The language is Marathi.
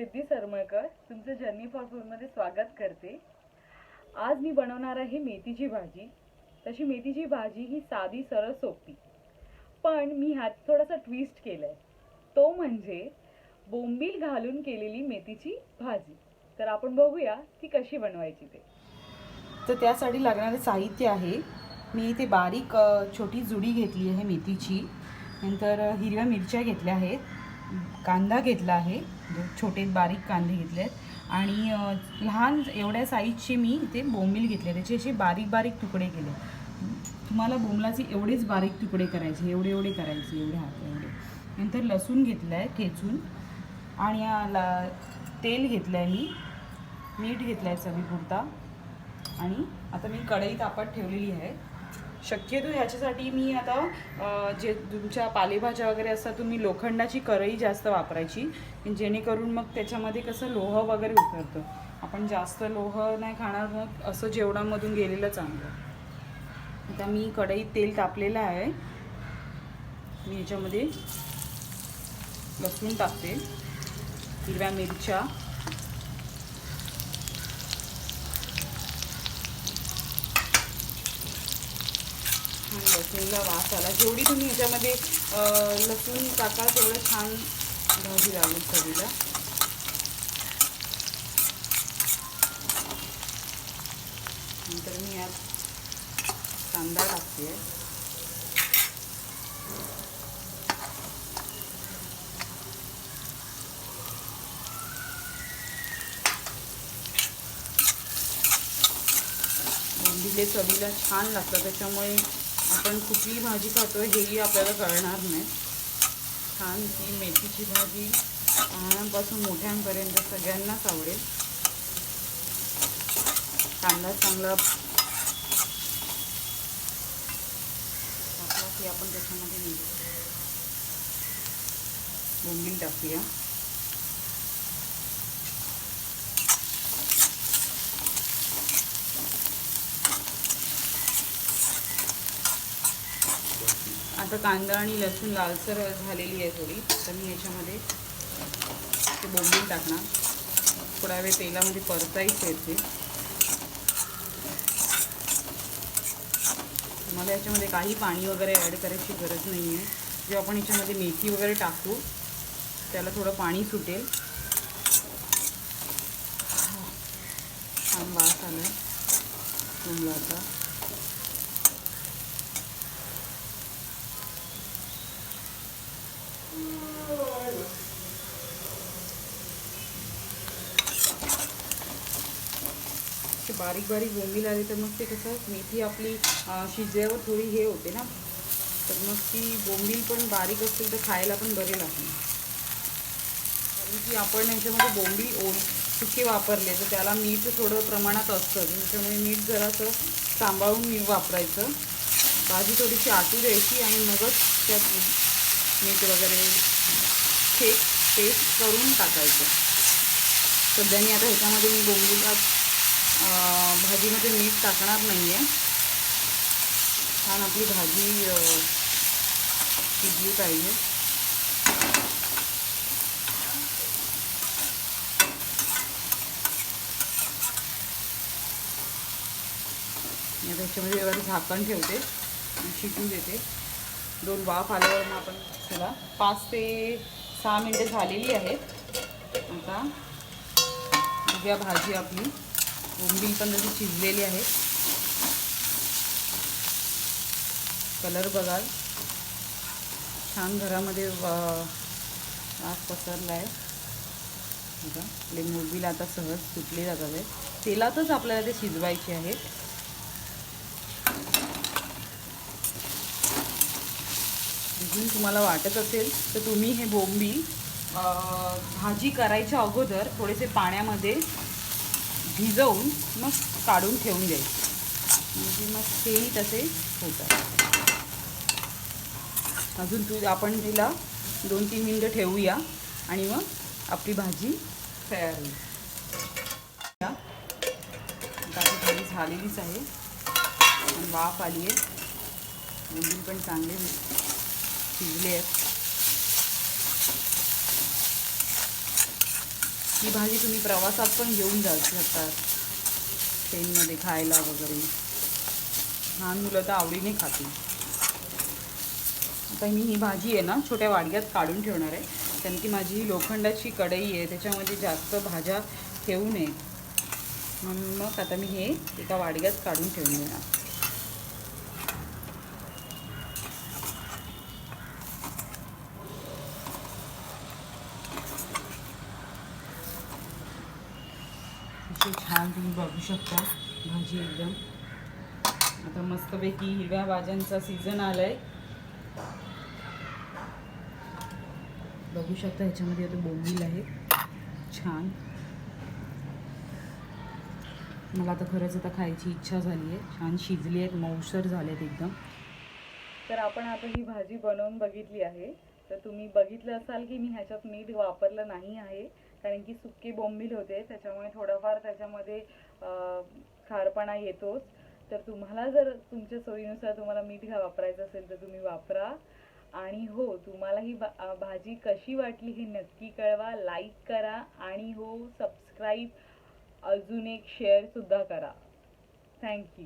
सिद्धी सरमळकर तुमचं जर्नी फॉर फूडमध्ये स्वागत करते। आज मी बनवणार आहे मेथीची भाजी। तशी मेथीची भाजी ही साधी सरळ सोपी, पण मी ह्यात थोडासा ट्विस्ट केलाय, तो म्हणजे बोंबील घालून केलेली मेथीची भाजी। तर आपण बघूया ती कशी बनवायची ते। तर त्यासाठी लागणारे साहित्य आहे, मी इथे बारीक छोटी जुडी घेतली आहे मेथीची, नंतर हिरव्या मिरच्या घेतल्या आहेत, कांदा घेतला आहे, छोटे बारीक कांदे घेतले आहेत आणि लहान एवढ्या साईजचे मी इथे बोंबील घेतले, त्याचे असे बारीक बारीक तुकडे केले। तुम्हाला बोंबलाचे एवढेच बारीक तुकडे करायचे, एवढे एवढे करायचे, एवढे हात एवढे। नंतर लसूण घेतला आहे ठेचून आणि तेल घेतलं आहे, मी मीठ घेतलं आहे चवीपुरता आणि आता मी कढई तापत ठेवलेली आहे। शक्यतो ह्याच्यासाठी मी आता जे तुमच्या पालेभाज्या वगैरे असतात तुम्ही लोखंडाची कढई जास्त वापरायची, जेणेकरून मग त्याच्यामध्ये कसं लोह वगैरे उतरतं। आपण जास्त लोह नाही खाणार, मग असं जेवणामधून गेलेलं चांगलं। आता मी कढईत तेल तापलेलं आहे, मी ह्याच्यामध्ये लसूण टाकते, हिरव्या मिरच्या, लसूणला वास आला, जेवढी तुम्ही ह्याच्यामध्ये लसूण टाकाल तेवढं छान भाजी लागेल चवीला। नंतर मी यात कांदा टाकते, बोंबील चवीला छान लागतं, त्याच्यामुळे आपण कुठली भाजी खातो हेही आपल्याला कळणार नाही। छान ती मेथीची भाजी लहानांपासून मोठ्यांपर्यंत सगळ्यांनाच आवडेल। कांदा चांगला टाकला की आपण त्याच्यामध्ये बोंबील टाकूया। आता कांदा आणि लसूण लालसर झालेली आहे थोडी, तर मी ह्याच्यामध्ये ते बोंबील टाकणार, थोडा वेळ तेलामध्ये परतायचं येते। मला याच्यामध्ये काही पाणी वगैरे ॲड करायची गरज नाही आहे, जेव्हा आपण ह्याच्यामध्ये मेथी वगैरे टाकू त्याला थोडं पाणी सुटेल। छान वास आला आहे बोंबलाचा। बारीक बारीक बोंबील आले तर मग ते कसं मेथी आपली शिजल्यावर थोडी हे होते ना, तर मग ती बोंबील पण बारीक असतील तर खायला पण बरे लागते। कारण की आपण ह्याच्यामध्ये बोंबील सुके वापरले तर त्याला मीठ थोडं प्रमाणात असतं, त्याच्यामुळे मीठ जरासं सांभाळून वापरायचं। भाजी थोडीशी आटू द्यायची आणि मगच त्यात मीठ वगैरे पेस्ट करून टाकायचं। सध्या मी आता ह्याच्यामध्ये मी बोंबीला भाजीमध्ये मीठ टाकणार नाही आहे, छान आपली भाजी शिजली पाहिजे। मी आता ह्याच्यामध्ये व्यवस्थित झाकण ठेवते, शिजू देते। 2 वाफ आल्यावर मग आपण त्याला 5 ते 6 मिनटं झालेली आहेत। आता बघूया भाजी आपली, बोंबील पण जशी शिजलेली आहे, कलर बघाल छान घरामध्ये वास पसरला आहे बघा। आपले बोंबील आता सहज सुटले जातात आहे, तेलातच आपल्याला ते शिजवायचे आहेत। अजून तुम्हाला वाटत असेल तर तुम्ही हे बोंबील भाजी करायच्या अगोदर थोडेसे पाण्यामध्ये भिजवून मग काढून ठेवून द्यायचे, म्हणजे मग तेही तसे होतात। अजून आपण तिला 2-3 मिनटं ठेवूया आणि मग आपली भाजी तयार होईल। आता भाजी झालेलीच आहे, वाफ आली आहे, बोंबील पण चांगले शिजले आहेत। ही भाजी तुम्ही प्रवासात पण घेऊन जाऊ शकता, ट्रेनमध्ये खायला वगैरे. लहान मुलं तर आवडीने खातील. आता मी ही भाजी आहे ना छोट्या वाडग्यात काढून ठेवणार आहे, कारण की माझी ही लोखंडाची कढई आहे, त्याच्यामध्ये जास्त भाज्या ठेवू नये म्हणून मग आता मी हे एका वाडग्यात काढून ठेवून देणार. अशी छान तुम्ही बघू शकता भाजी एकदम. आता मस्तपैकी हिरव्या भाज्यांचा सीझन आलाय. बघू शकता ह्याच्यामध्ये आता बोंबील आहे छान. मला आता खरंच आता खायची इच्छा झाली आहे. छान शिजली आहेत, मऊसर झालेत एकदम. तर आपण आता ही भाजी बनवून बघितली आहे. तर तुम्ही बघितलं असाल की मी ह्याच्यात मीठ वापरलं नाही आहे, कारण की सुके बोंबील होते, त्याच्यामुळे थोडंफार त्याच्यामध्ये खारपणा येतोच. तर तुम्हाला जर तुमच्या सोयीनुसार तुम्हाला मीठ वापरायचं असेल तर तुम्ही वापरा. आणि हो, तुम्हाला ही भाजी कशी वाटली हे नक्की कळवा, लाईक करा आणि हो सबस्क्राईब, अजून एक शेअर सुद्धा करा. थँक्यू.